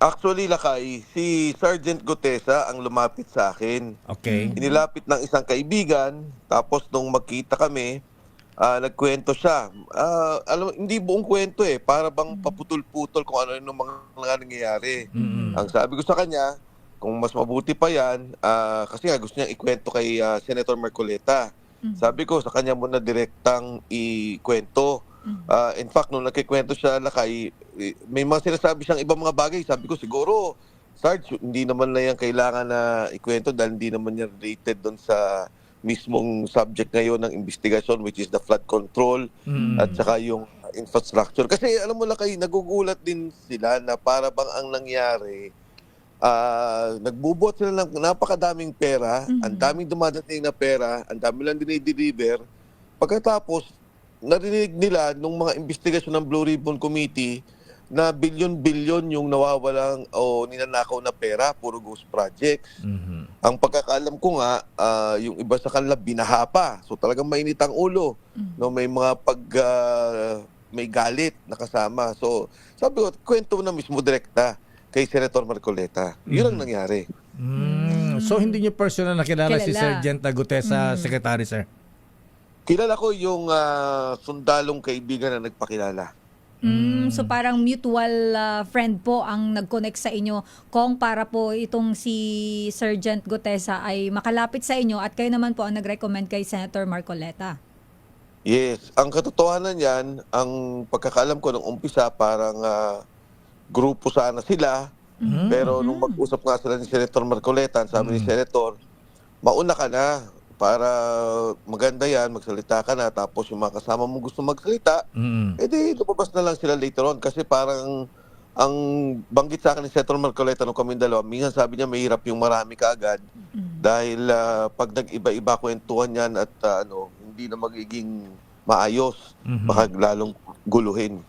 Actually, Lakay, si Sergeant Gutesa ang lumapit sa akin. Okay. Inilapit ng isang kaibigan, tapos nung magkita kami, nagkwento siya. Alam mo, hindi buong kwento eh, para bang paputol-putol kung ano yung mga nangyayari. Ang sabi ko sa kanya, kung mas mabuti pa yan, kasi nga gusto niya ikwento kay Senator Marcoleta. Sabi ko, sa kanya muna direktang ikwento. In fact, nung nagkikwento siya, Lakay, may mga sinasabi siyang ibang mga bagay. Sabi ko, siguro, Sarge, hindi naman na yan kailangan na ikwento dahil hindi naman yan related doon sa mismong subject ngayon ng investigasyon, which is the flood control at saka yung infrastructure. Kasi alam mo, Lakay, nagugulat din sila na para bang ang nangyari, nagbubuot sila ng napakadaming pera, ang daming dumadating na pera, ang dami lang dinideliver. Pagkatapos, narinig nila nung mga investigasyon ng Blue Ribbon Committee na bilyon-bilyon yung nawawalang o ninanakaw na pera, puro ghost projects. Ang pagkakaalam ko nga, yung iba sa kanila binaha pa. So talagang mainit ang ulo. No, may mga may galit na kasama. So sabi ko, kwento na mismo direkta kay Senator Marcoleta. Yun ang nangyari. So hindi niyo personal nakilala si Kilala. Sergeant Gutesa, Secretary, sir? Kilala ko yung sundalong kaibigan na nagpakilala. So parang mutual friend po ang nag-connect sa inyo kung para po itong si Sergeant Gutesa ay makalapit sa inyo at kayo naman po ang nag-recommend kay Senator Marcoleta. Yes, ang katotohanan yan, ang pagkakaalam ko nung umpisa, parang grupo sana sila. Pero nung mag-usap nga sila ni Senator Marcoleta, sabi ni Senator, mauna ka na para maganda yan, magsalita ka na, tapos yung mga kasama mong gusto magsalita, edi lumabas na lang sila later on. Kasi parang ang banggit sa akin ni Senator Marcoleta nung kami dalawa, minsan sabi niya mahirap yung marami kaagad dahil pag nag-iba-iba kwentuhan yan at hindi na magiging maayos, baka lalong guluhin.